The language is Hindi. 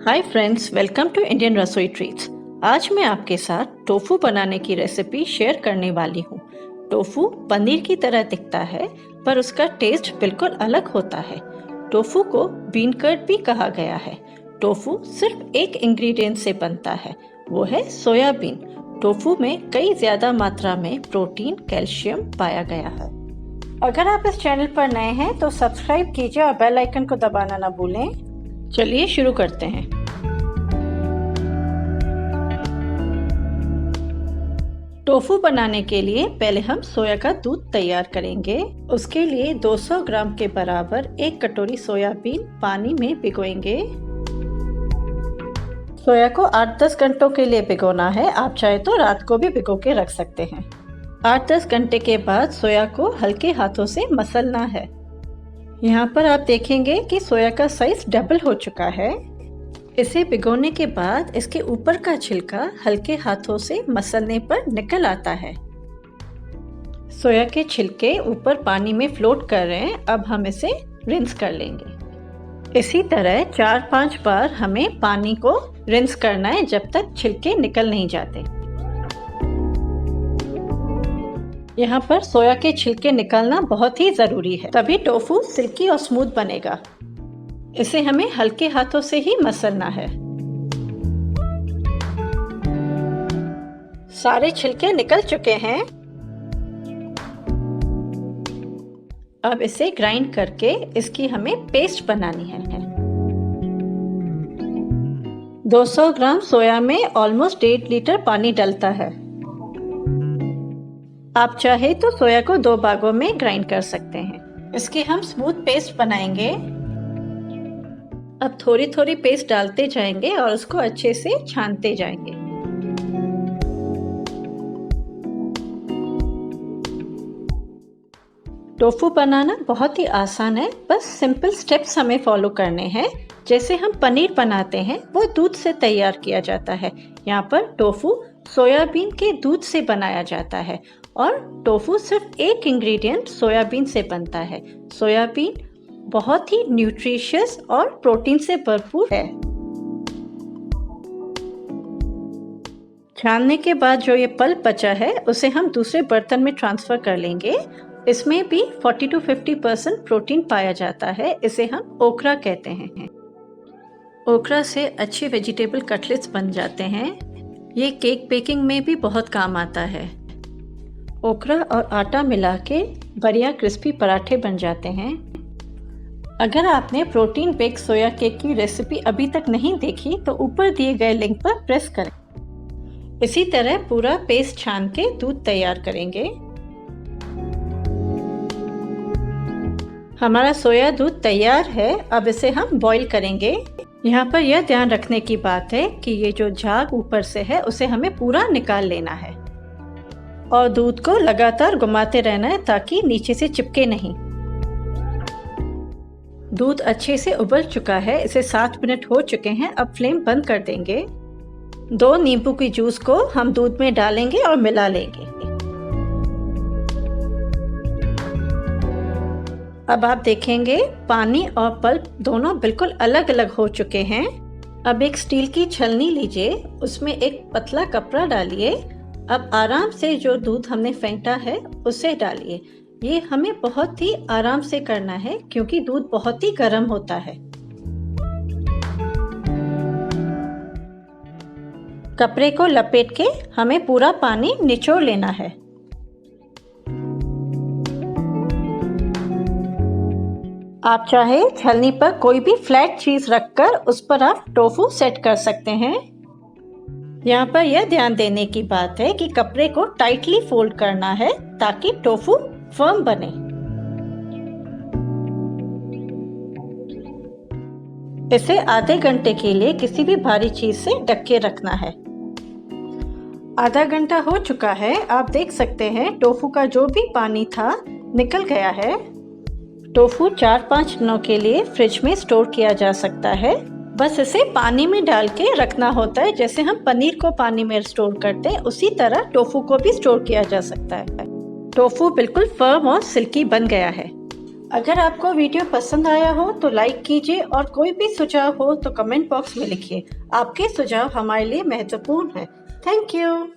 Hi friends, welcome to Indian Rasoi treats. आज मैं आपके साथ टोफू बनाने की रेसिपी शेयर करने वाली हूँ। टोफू पनीर की तरह दिखता है, पर उसका टेस्ट बिल्कुल अलग होता है। टोफू को बीन कर्ड भी कहा गया है। टोफू सिर्फ एक इंग्रेडिएंट से बनता है, वो है सोयाबीन। टोफू में कई ज्यादा मात्रा में प्रोटीन, कैल्शियम पाया गया है। अगर आप इस चैनल पर नए हैं तो सब्सक्राइब कीजिए और बेल आइकन को दबाना ना भूलें। चलिए शुरू करते हैं। टोफू बनाने के लिए पहले हम सोया का दूध तैयार करेंगे। उसके लिए 200 ग्राम के बराबर 1 कटोरी सोयाबीन पानी में भिगोएंगे। सोया को 8-10 घंटों के लिए भिगोना है। आप चाहे तो रात को भी भिगो के रख सकते हैं। 8-10 घंटे के बाद सोया को हल्के हाथों से मसलना है। यहाँ पर आप देखेंगे कि सोया का साइज डबल हो चुका है। इसे भिगोने के बाद इसके ऊपर का छिलका हल्के हाथों से मसलने पर निकल आता है। सोया के छिलके ऊपर पानी में फ्लोट कर रहे हैं। अब हम इसे रिंस कर लेंगे। इसी तरह 4-5 बार हमें पानी को रिंस करना है जब तक छिलके निकल नहीं जाते। यहाँ पर सोया के छिलके निकालना बहुत ही जरूरी है, तभी टोफू सिल्की और स्मूथ बनेगा। इसे हमें हल्के हाथों से ही मसलना है। सारे छिलके निकल चुके हैं। अब इसे ग्राइंड करके इसकी हमें पेस्ट बनानी है। 200 ग्राम सोया में ऑलमोस्ट 1.5 लीटर पानी डलता है। आप चाहे तो सोया को 2 भागों में ग्राइंड कर सकते हैं। इसकी हम स्मूथ पेस्ट बनाएंगे। अब थोड़ी थोड़ी पेस्ट डालते जाएंगे और उसको अच्छे से छानते जाएंगे। टोफू बनाना बहुत ही आसान है, बस सिंपल स्टेप्स हमें फॉलो करने हैं। जैसे हम पनीर बनाते हैं वो दूध से तैयार किया जाता है, यहाँ पर टोफू सोयाबीन के दूध से बनाया जाता है। और टोफू सिर्फ एक इंग्रेडिएंट सोयाबीन से बनता है। सोयाबीन बहुत ही न्यूट्रिशियस और प्रोटीन से भरपूर है। छानने के बाद जो ये पल्प बचा है उसे हम दूसरे बर्तन में ट्रांसफर कर लेंगे। इसमें भी 40-50% प्रोटीन पाया जाता है। इसे हम ओकरा कहते हैं। ओकरा से अच्छे वेजिटेबल कटलेट्स बन जाते हैं। ये केक बेकिंग में भी बहुत काम आता है। ओकरा और आटा मिला के बढ़िया क्रिस्पी पराठे बन जाते हैं। अगर आपने प्रोटीन बेक सोया केक की रेसिपी अभी तक नहीं देखी तो ऊपर दिए गए लिंक पर प्रेस करें। इसी तरह पूरा पेस्ट छान के दूध तैयार करेंगे। हमारा सोया दूध तैयार है। अब इसे हम बॉईल करेंगे। यहाँ पर यह ध्यान रखने की बात है कि ये जो झाग ऊपर से है उसे हमें पूरा निकाल लेना है और दूध को लगातार घुमाते रहना है ताकि नीचे से चिपके नहीं। दूध अच्छे से उबल चुका है। इसे 7 मिनट हो चुके हैं। अब फ्लेम बंद कर देंगे। 2 नींबू की जूस को हम दूध में डालेंगे और मिला लेंगे। अब आप देखेंगे पानी और पल्प दोनों बिल्कुल अलग अलग हो चुके हैं। अब एक स्टील की छलनी लीजिए, उसमें एक पतला कपड़ा डालिए। अब आराम से जो दूध हमने फेंटा है उसे डालिए। ये हमें बहुत ही आराम से करना है क्योंकि दूध बहुत ही गर्म होता है। कपड़े को लपेट के हमें पूरा पानी निचोड़ लेना है। आप चाहे छलनी पर कोई भी फ्लैट चीज रखकर उस पर आप टोफू सेट कर सकते हैं। यहाँ पर यह ध्यान देने की बात है कि कपड़े को टाइटली फोल्ड करना है ताकि टोफू फर्म बने। इसे आधे घंटे के लिए किसी भी भारी चीज से ढक के रखना है। आधा घंटा हो चुका है। आप देख सकते हैं टोफू का जो भी पानी था निकल गया है। टोफू 4-5 दिनों के लिए फ्रिज में स्टोर किया जा सकता है। बस इसे पानी में डाल के रखना होता है। जैसे हम पनीर को पानी में स्टोर करते हैं उसी तरह टोफू को भी स्टोर किया जा सकता है। टोफू बिल्कुल फर्म और सिल्की बन गया है। अगर आपको वीडियो पसंद आया हो तो लाइक कीजिए और कोई भी सुझाव हो तो कमेंट बॉक्स में लिखिए। आपके सुझाव हमारे लिए महत्वपूर्ण हैं। Thank you.